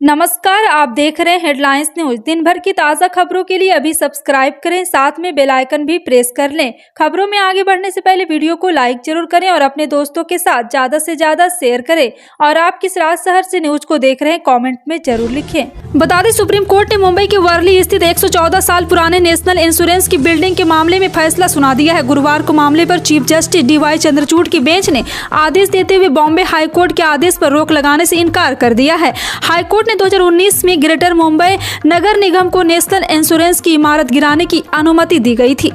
नमस्कार, आप देख रहे हैं हेडलाइंस न्यूज। दिन भर की ताज़ा खबरों के लिए अभी सब्सक्राइब करें, साथ में बेल आइकन भी प्रेस कर लें। खबरों में आगे बढ़ने से पहले वीडियो को लाइक जरूर करें और अपने दोस्तों के साथ ज़्यादा से ज़्यादा शेयर करें। और आप किस राज शहर से न्यूज को देख रहे हैं कमेंट में जरूर लिखें। बता दें, सुप्रीम कोर्ट ने मुंबई के वर्ली स्थित 114 साल पुराने नेशनल इंश्योरेंस की बिल्डिंग के मामले में फैसला सुना दिया है। गुरुवार को मामले पर चीफ जस्टिस DY चंद्रचूड़ की बेंच ने आदेश देते हुए बॉम्बे हाईकोर्ट के आदेश पर रोक लगाने से इनकार कर दिया है। हाईकोर्ट ने 2019 में ग्रेटर मुंबई नगर निगम को नेशनल इंश्योरेंस की इमारत गिराने की अनुमति दी गई थी।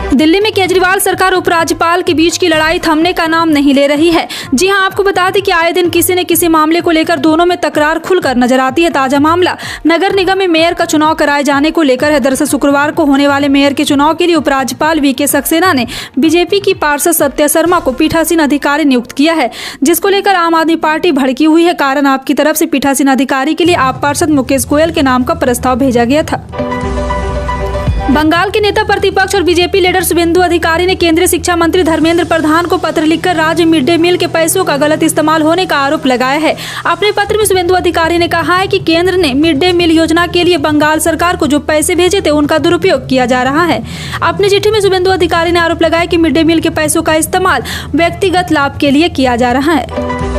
दिल्ली में केजरीवाल सरकार उपराज्यपाल के बीच की लड़ाई थमने का नाम नहीं ले रही है। जी हां, आपको बता दें कि आए दिन किसी न किसी मामले को लेकर दोनों में तकरार खुलकर नजर आती है। ताजा मामला नगर निगम में मेयर का चुनाव कराए जाने को लेकर है। दरअसल शुक्रवार को होने वाले मेयर के चुनाव के लिए उपराज्यपाल VK सक्सेना ने बीजेपी की पार्षद सत्या शर्मा को पीठासीन अधिकारी नियुक्त किया है, जिसको लेकर आम आदमी पार्टी भड़की हुई है। कारण आपकी तरफ से पीठासीन अधिकारी के लिए आप पार्षद मुकेश गोयल के नाम का प्रस्ताव भेजा गया था। बंगाल के नेता प्रतिपक्ष और बीजेपी लीडर शुभेंदु अधिकारी ने केंद्रीय शिक्षा मंत्री धर्मेंद्र प्रधान को पत्र लिखकर राज्य मिड डे मील के पैसों का गलत इस्तेमाल होने का आरोप लगाया है। अपने पत्र में शुभेंदु अधिकारी ने कहा है कि केंद्र ने मिड डे मील योजना के लिए बंगाल सरकार को जो पैसे भेजे थे उनका दुरुपयोग किया जा रहा है। अपनी चिट्ठी में शुभेंदु अधिकारी ने आरोप लगाया कि मिड डे मील के पैसों का इस्तेमाल व्यक्तिगत लाभ के लिए किया जा रहा है।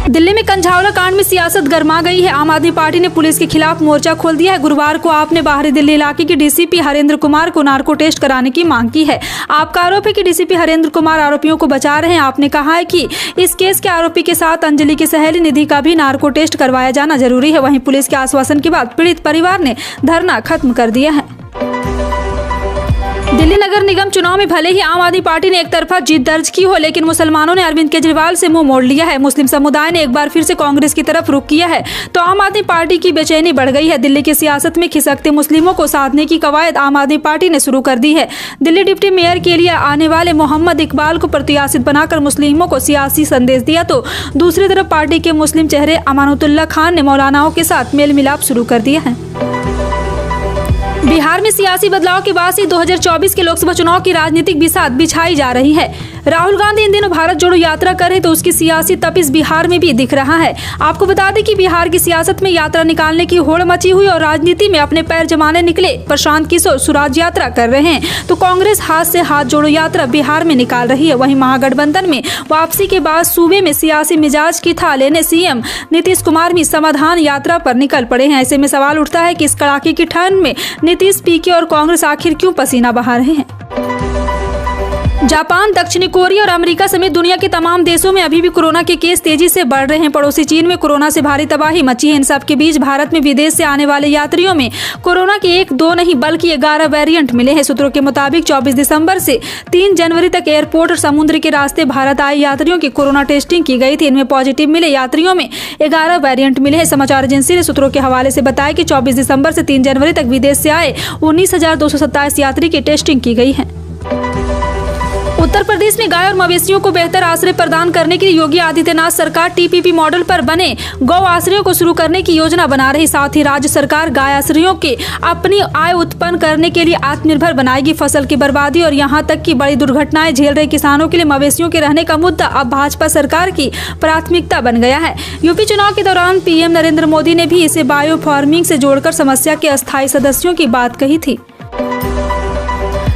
दिल्ली में कंझावला कांड में सियासत गर्मा गई है। आम आदमी पार्टी ने पुलिस के खिलाफ मोर्चा खोल दिया है। गुरुवार को आपने बाहरी दिल्ली इलाके के DCP हरेंद्र कुमार को नार्को टेस्ट कराने की मांग की है। आपका आरोप है कि DCP हरेंद्र कुमार आरोपियों को बचा रहे हैं। आपने कहा है कि इस केस के आरोपी के साथ अंजलि की सहेली निधि का भी नार्को टेस्ट करवाया जाना जरूरी है। वहीं पुलिस के आश्वासन के बाद पीड़ित परिवार ने धरना खत्म कर दिया है। दिल्ली नगर निगम चुनाव में भले ही आम आदमी पार्टी ने एक तरफा जीत दर्ज की हो, लेकिन मुसलमानों ने अरविंद केजरीवाल से मुंह मोड़ लिया है। मुस्लिम समुदाय ने एक बार फिर से कांग्रेस की तरफ रुख किया है, तो आम आदमी पार्टी की बेचैनी बढ़ गई है। दिल्ली की सियासत में खिसकते मुस्लिमों को साधने की कवायद आम आदमी पार्टी ने शुरू कर दी है। दिल्ली डिप्टी मेयर के लिए आने वाले मोहम्मद इकबाल को प्रत्याशित बनाकर मुस्लिमों को सियासी संदेश दिया, तो दूसरी तरफ पार्टी के मुस्लिम चेहरे अमानुतुल्लाह खान ने मौलानाओं के साथ मेल मिलाप शुरू कर दिया है। बिहार में सियासी बदलाव के बाद से 2024 के लोकसभा चुनाव की राजनीतिक बिसात बिछाई जा रही है। राहुल गांधी इन दिनों भारत जोड़ो यात्रा कर रहे, तो उसकी सियासी तपिश बिहार में भी दिख रहा है। आपको बता दें कि बिहार की सियासत में यात्रा निकालने की होड़ मची हुई और राजनीति में अपने पैर जमाने निकले प्रशांत किशोर स्वराज यात्रा कर रहे हैं, तो कांग्रेस हाथ से हाथ जोड़ो यात्रा बिहार में निकाल रही है। वहीं महागठबंधन में वापसी के बाद सूबे में सियासी मिजाज की था लेने CM नीतीश कुमार भी समाधान यात्रा पर निकल पड़े हैं। ऐसे में सवाल उठता है कि इस कड़ाके की ठंड में नीतीश, PK और कांग्रेस आखिर क्यों पसीना बहा रहे हैं। जापान, दक्षिणी कोरिया और अमेरिका समेत दुनिया के तमाम देशों में अभी भी कोरोना के केस तेजी से बढ़ रहे हैं। पड़ोसी चीन में कोरोना से भारी तबाही मची है। इन सब के बीच भारत में विदेश से आने वाले यात्रियों में कोरोना के 1-2 नहीं बल्कि 11 वेरिएंट मिले हैं। सूत्रों के मुताबिक 24 दिसंबर से 3 जनवरी तक एयरपोर्ट और समुद्र के रास्ते भारत आए यात्रियों की कोरोना टेस्टिंग की गई थी। इनमें पॉजिटिव मिले यात्रियों में 11 वेरिएंट मिले हैं। समाचार एजेंसी ने सूत्रों के हवाले से बताया कि 24 दिसंबर से 3 जनवरी तक विदेश से आए 19,227 यात्री की टेस्टिंग की गई है। उत्तर प्रदेश में गाय और मवेशियों को बेहतर आश्रय प्रदान करने के लिए योगी आदित्यनाथ सरकार TPP मॉडल पर बने गौ आश्रयों को शुरू करने की योजना बना रही। साथ ही राज्य सरकार गाय आश्रयों के अपनी आय उत्पन्न करने के लिए आत्मनिर्भर बनाएगी। फसल की बर्बादी और यहां तक कि बड़ी दुर्घटनाएं झेल रहे किसानों के लिए मवेशियों के रहने का मुद्दा अब भाजपा सरकार की प्राथमिकता बन गया है। यूपी चुनाव के दौरान PM नरेंद्र मोदी ने भी इसे बायो फार्मिंग से जोड़कर समस्या के अस्थायी सदस्यों की बात कही थी।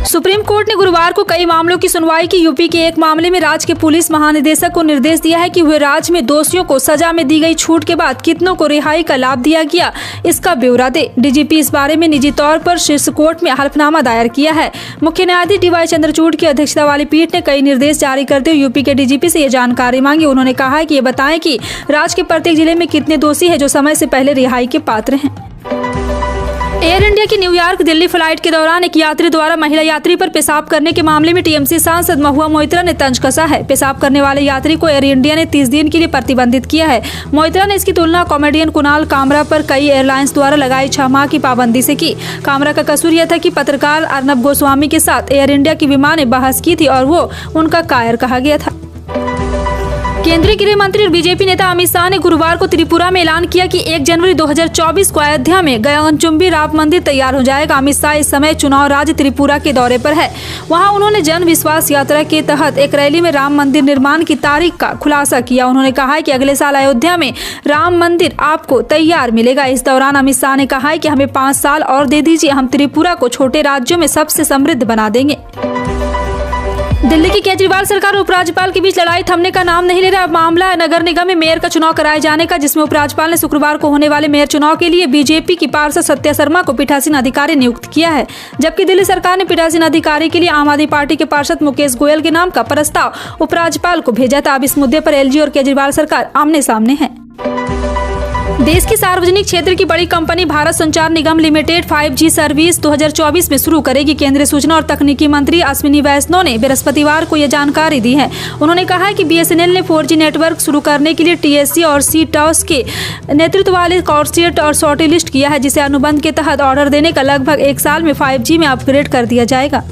सुप्रीम कोर्ट ने गुरुवार को कई मामलों की सुनवाई की। यूपी के एक मामले में राज्य के पुलिस महानिदेशक को निर्देश दिया है कि वे राज्य में दोषियों को सजा में दी गई छूट के बाद कितनों को रिहाई का लाभ दिया गया, इसका ब्यौरा दे। DGP इस बारे में निजी तौर पर शीर्ष कोर्ट में हलफनामा दायर किया है। मुख्य न्यायाधीश DY चंद्रचूड़ की अध्यक्षता वाली पीठ ने कई निर्देश जारी करते हुए यूपी के DGP से ये जानकारी मांगी। उन्होंने कहा है कि ये बताएं कि राज्य के प्रत्येक जिले में कितने दोषी है जो समय से पहले रिहाई के पात्र हैं। एयर इंडिया की न्यूयॉर्क दिल्ली फ्लाइट के दौरान एक यात्री द्वारा महिला यात्री पर पेशाब करने के मामले में TMC सांसद महुआ मोइत्रा ने तंज कसा है। पेशाब करने वाले यात्री को एयर इंडिया ने 30 दिन के लिए प्रतिबंधित किया है। मोइत्रा ने इसकी तुलना कॉमेडियन कुणाल कामरा पर कई एयरलाइंस द्वारा लगाई 6 माह की पाबंदी से की। कामरा का कसूर यह था कि पत्रकार अर्नब गोस्वामी के साथ एयर इंडिया की विमान ने बहस की थी और वो उनका कायर कहा गया था। केंद्रीय गृह मंत्री और बीजेपी नेता अमित शाह ने गुरुवार को त्रिपुरा में ऐलान किया कि 1 जनवरी 2024 को अयोध्या में गगनचुंबी राम मंदिर तैयार हो जाएगा। अमित शाह इस समय चुनाव राज्य त्रिपुरा के दौरे पर है। वहां उन्होंने जन विश्वास यात्रा के तहत एक रैली में राम मंदिर निर्माण की तारीख का खुलासा किया। उन्होंने कहा है कि अगले साल अयोध्या में राम मंदिर आपको तैयार मिलेगा। इस दौरान अमित शाह ने कहा है कि हमें 5 साल और दे दीजिए, हम त्रिपुरा को छोटे राज्यों में सबसे समृद्ध बना देंगे। दिल्ली की केजरीवाल सरकार और उपराज्यपाल के बीच लड़ाई थमने का नाम नहीं ले रहा। मामला है नगर निगम में मेयर का चुनाव कराए जाने का, जिसमें उपराज्यपाल ने शुक्रवार को होने वाले मेयर चुनाव के लिए बीजेपी की पार्षद सत्या शर्मा को पीठासीन अधिकारी नियुक्त किया है, जबकि दिल्ली सरकार ने पीठासीन अधिकारी के लिए आम आदमी पार्टी के पार्षद मुकेश गोयल के नाम का प्रस्ताव उपराज्यपाल को भेजा था। अब इस मुद्दे पर एलजी और केजरीवाल सरकार आमने सामने है। देश की सार्वजनिक क्षेत्र की बड़ी कंपनी भारत संचार निगम लिमिटेड 5G सर्विस 2024 में शुरू करेगी। केंद्रीय सूचना और तकनीकी मंत्री अश्विनी वैष्णव ने बृहस्पतिवार को यह जानकारी दी है। उन्होंने कहा है कि BSNL ने 4G नेटवर्क शुरू करने के लिए TSC और CTOS के नेतृत्व वाले कॉर्पोरेट और शॉर्टलिस्ट किया है, जिसे अनुबंध के तहत ऑर्डर देने का लगभग 1 साल में 5G में अपग्रेड कर दिया जाएगा।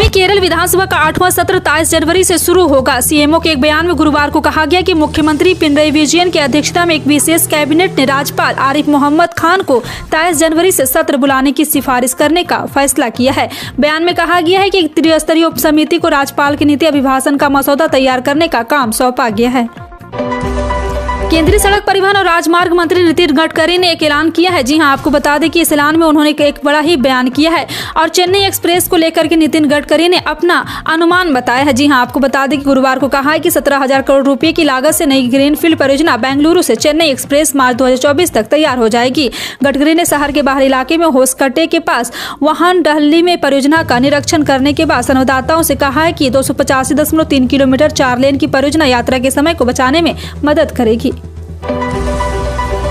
केरल विधानसभा का 8वां सत्र 23 जनवरी से शुरू होगा। सीएमओ के एक बयान में गुरुवार को कहा गया कि मुख्यमंत्री पिनरई विजयन की अध्यक्षता में एक विशेष कैबिनेट ने राज्यपाल आरिफ मोहम्मद खान को 23 जनवरी से सत्र बुलाने की सिफारिश करने का फैसला किया है। बयान में कहा गया है कि एक त्रिस्तरीय उप समिति को राज्यपाल के नीति अभिभाषण का मसौदा तैयार करने का काम सौंपा गया है। केंद्रीय सड़क परिवहन और राजमार्ग मंत्री नितिन गडकरी ने एक ऐलान किया है। जी हां, आपको बता दें कि इस ऐलान में उन्होंने एक बड़ा ही बयान किया है और चेन्नई एक्सप्रेस को लेकर के नितिन गडकरी ने अपना अनुमान बताया है। जी हां, आपको बता दें कि गुरुवार को कहा है कि 17,000 करोड़ रुपए की लागत से नई ग्रीनफील्ड परियोजना बेंगलुरु से चेन्नई एक्सप्रेस मार्च 2024 तक तैयार हो जाएगी। गडकरी ने शहर के बाहरी इलाके में होसकट्टे के पास वाहन डहली में परियोजना का निरीक्षण करने के बाद संवाददाताओं से कहा है कि 285.3 किलोमीटर 4 लेन की परियोजना यात्रा के समय को बचाने में मदद करेगी।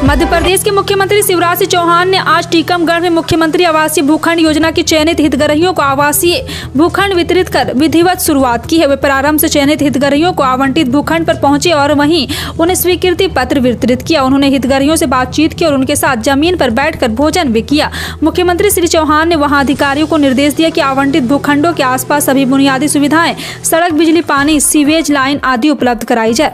मध्य प्रदेश के मुख्यमंत्री शिवराज सिंह चौहान ने आज टीकमगढ़ में मुख्यमंत्री आवासीय भूखंड योजना की चयनित हितग्राहियों को आवासीय भूखंड वितरित कर विधिवत शुरुआत की है। वे प्रारंभ से चयनित हितग्राहियों को आवंटित भूखंड पर पहुंचे और वहीं उन्हें स्वीकृति पत्र वितरित किया। उन्होंने हितग्राहियों से बातचीत की और उनके साथ जमीन पर बैठकर भोजन भी किया। मुख्यमंत्री श्री चौहान ने वहां अधिकारियों को निर्देश दिया कि आवंटित भूखंडों के आसपास सभी बुनियादी सुविधाएं, सड़क, बिजली, पानी, सीवेज लाइन आदि उपलब्ध कराई जाए।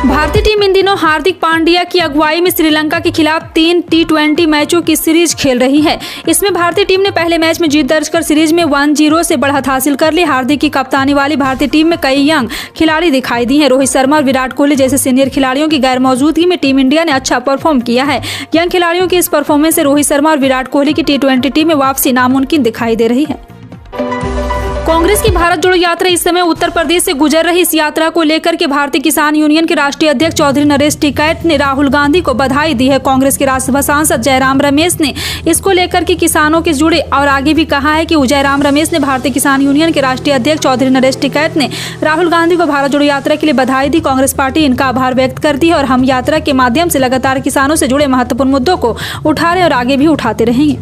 भारतीय टीम इन दिनों हार्दिक पांड्या की अगुवाई में श्रीलंका के खिलाफ 3 T20 मैचों की सीरीज खेल रही है। इसमें भारतीय टीम ने पहले मैच में जीत दर्ज कर सीरीज में 1-0 से बढ़त हासिल कर ली। हार्दिक की कप्तानी वाली भारतीय टीम में कई यंग खिलाड़ी दिखाई दी हैं। रोहित शर्मा और विराट कोहली जैसे सीनियर खिलाड़ियों की गैर मौजूदगी में टीम इंडिया ने अच्छा परफॉर्म किया है। यंग खिलाड़ियों की इस परफॉर्मेंस से रोहित शर्मा और विराट कोहली की T20 टीम में वापसी नामुमकिन दिखाई दे रही है। कांग्रेस की भारत जोड़ो यात्रा इस समय उत्तर प्रदेश से गुजर रही। इस यात्रा को लेकर के भारतीय किसान यूनियन के राष्ट्रीय अध्यक्ष चौधरी नरेश टिकैत ने राहुल गांधी को बधाई दी है। कांग्रेस के राज्यसभा सांसद जयराम रमेश ने इसको लेकर के किसानों के जुड़े और आगे भी कहा है कि जयराम रमेश ने भारतीय किसान यूनियन के राष्ट्रीय अध्यक्ष चौधरी नरेश टिकैत ने राहुल गांधी को भारत जोड़ो यात्रा के लिए बधाई दी। कांग्रेस पार्टी इनका आभार व्यक्त करती है और हम यात्रा के माध्यम से लगातार किसानों से जुड़े महत्वपूर्ण मुद्दों को उठा रहे और आगे भी उठाते रहेंगे।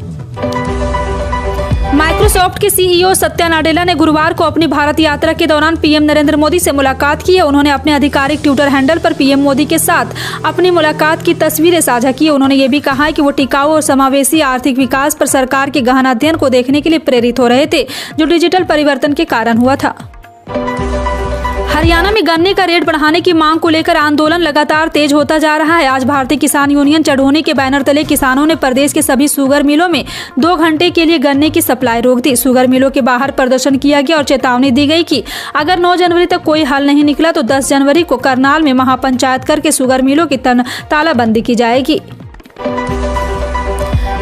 माइक्रोसॉफ्ट के CEO सत्या नाडेला ने गुरुवार को अपनी भारत यात्रा के दौरान पीएम नरेंद्र मोदी से मुलाकात की है। उन्होंने अपने आधिकारिक ट्विटर हैंडल पर पीएम मोदी के साथ अपनी मुलाकात की तस्वीरें साझा की। उन्होंने ये भी कहा है कि वो टिकाऊ और समावेशी आर्थिक विकास पर सरकार के गहन अध्ययन को देखने के लिए प्रेरित हो रहे थे, जो डिजिटल परिवर्तन के कारण हुआ था। हरियाणा में गन्ने का रेट बढ़ाने की मांग को लेकर आंदोलन लगातार तेज होता जा रहा है। आज भारतीय किसान यूनियन चढ़ोनी के बैनर तले किसानों ने प्रदेश के सभी शुगर मिलों में 2 घंटे के लिए गन्ने की सप्लाई रोक दी। शुगर मिलों के बाहर प्रदर्शन किया गया और चेतावनी दी गई कि अगर 9 जनवरी तक कोई हल नहीं निकला तो 10 जनवरी को करनाल में महापंचायत करके शुगर मिलों की तालाबंदी की जाएगी।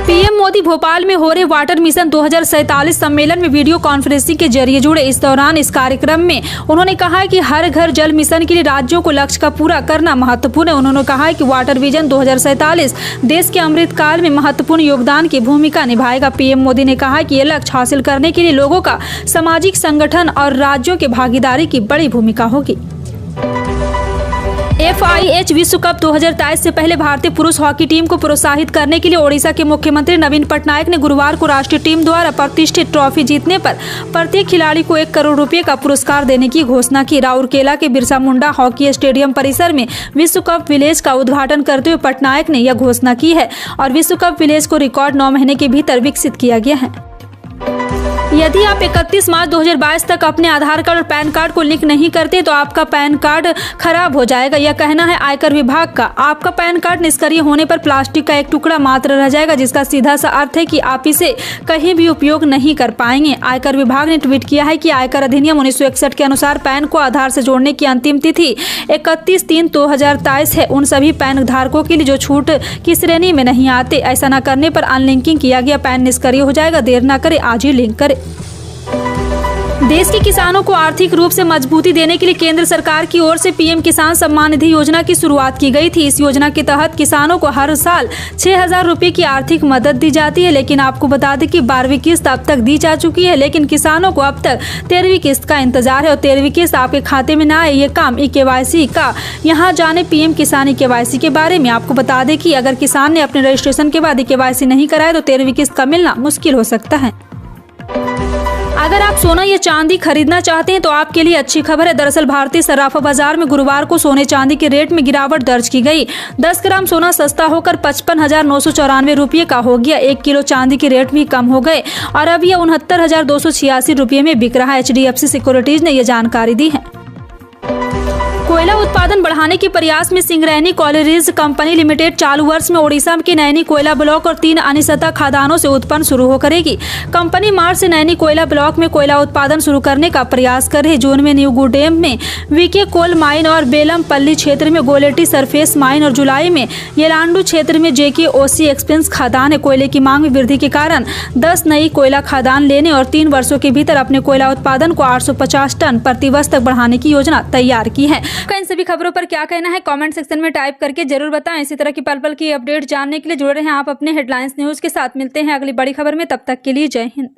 पीएम मोदी भोपाल में हो रहे वाटर मिशन 2047 सम्मेलन में वीडियो कॉन्फ्रेंसिंग के जरिए जुड़े। इस दौरान इस कार्यक्रम में उन्होंने कहा है कि हर घर जल मिशन के लिए राज्यों को लक्ष्य का पूरा करना महत्वपूर्ण है। उन्होंने कहा है कि वाटर विजन 2047 देश के अमृतकाल में महत्वपूर्ण योगदान की भूमिका निभाएगा। पीएम मोदी ने कहा कि ये लक्ष्य हासिल करने के लिए लोगों का सामाजिक संगठन और राज्यों की भागीदारी की बड़ी भूमिका होगी। FIH विश्व कप 2023 से पहले भारतीय पुरुष हॉकी टीम को प्रोत्साहित करने के लिए ओडिशा के मुख्यमंत्री नवीन पटनायक ने गुरुवार को राष्ट्रीय टीम द्वारा प्रतिष्ठित ट्रॉफी जीतने पर प्रत्येक खिलाड़ी को 1 करोड़ रुपए का पुरस्कार देने की घोषणा की। राउरकेला के बिरसा मुंडा हॉकी स्टेडियम परिसर में विश्व कप विलेज का उद्घाटन करते हुए पटनायक ने यह घोषणा की है और विश्व कप विलेज को रिकॉर्ड 9 महीने के भीतर विकसित किया गया है। यदि आप 31 मार्च 2022 तक अपने आधार कार्ड और पैन कार्ड को लिंक नहीं करते तो आपका पैन कार्ड खराब हो जाएगा। यह कहना है आयकर विभाग का। आपका पैन कार्ड निष्क्रिय होने पर प्लास्टिक का एक टुकड़ा मात्र रह जाएगा, जिसका सीधा सा अर्थ है कि आप इसे कहीं भी उपयोग नहीं कर पाएंगे। आयकर विभाग ने ट्वीट किया है कि आयकर अधिनियम 1961 के अनुसार पैन को आधार से जोड़ने की अंतिम तिथि 31/3/2023 है। उन सभी पैन धारकों के लिए जो छूट की श्रेणी में नहीं आते, ऐसा न करने पर अनलिंकिंग किया गया पैन निष्क्रिय हो जाएगा। देर न करें, आज ही लिंक करें। देश के किसानों को आर्थिक रूप से मजबूती देने के लिए केंद्र सरकार की ओर से पीएम किसान सम्मान निधि योजना की शुरुआत की गई थी। इस योजना के तहत किसानों को हर साल 6,000 रुपए की आर्थिक मदद दी जाती है, लेकिन आपको बता दें कि 12वीं किस्त अब तक दी जा चुकी है, लेकिन किसानों को अब तक 13वीं किस्त का इंतजार है और 13वीं किस्त आपके खाते में न आए, ये काम ई-केवाईसी का। यहाँ जाने पीएम किसान ई-केवाईसी के बारे में। आपको बता दें कि अगर किसान ने अपने रजिस्ट्रेशन के बाद ई-केवाईसी नहीं कराया तो 13वीं किस्त का मिलना मुश्किल हो सकता है। अगर आप सोना या चांदी खरीदना चाहते हैं तो आपके लिए अच्छी खबर है। दरअसल भारतीय सराफा बाजार में गुरुवार को सोने चांदी के रेट में गिरावट दर्ज की गई। 10 ग्राम सोना सस्ता होकर 55,994 रुपये का हो गया। 1 किलो चांदी के रेट भी कम हो गए और अब यह 69,286 रुपये में बिक रहा है। HDFC सिक्योरिटीज ने यह जानकारी दी है। कोयला उत्पादन बढ़ाने के प्रयास में सिंगरैनी कॉलरीज कंपनी लिमिटेड चालू वर्ष में ओडिशा के नैनी कोयला ब्लॉक और 3 अन्य सतह खदानों से उत्पन्न शुरू हो करेगी। कंपनी मार्च से नैनी कोयला ब्लॉक में कोयला उत्पादन शुरू करने का प्रयास कर रही। जून में न्यू गुडेम में वीके कोल माइन और बेलमपल्ली क्षेत्र में गोलेटी सरफेस माइन और जुलाई में येलांडू क्षेत्र में JKOC एक्सपेंस खदान है। कोयले की मांग में वृद्धि के कारण 10 नई कोयला खदान लेने और 3 वर्षों के भीतर अपने कोयला उत्पादन को 850 टन प्रति वर्ष तक बढ़ाने की योजना तैयार की है। इन सभी खबरों पर क्या कहना है कमेंट सेक्शन में टाइप करके जरूर बताएं। इसी तरह की पल पल की अपडेट जानने के लिए जुड़े रहें आप अपने हेडलाइंस न्यूज के साथ। मिलते हैं अगली बड़ी खबर में, तब तक के लिए जय हिंद।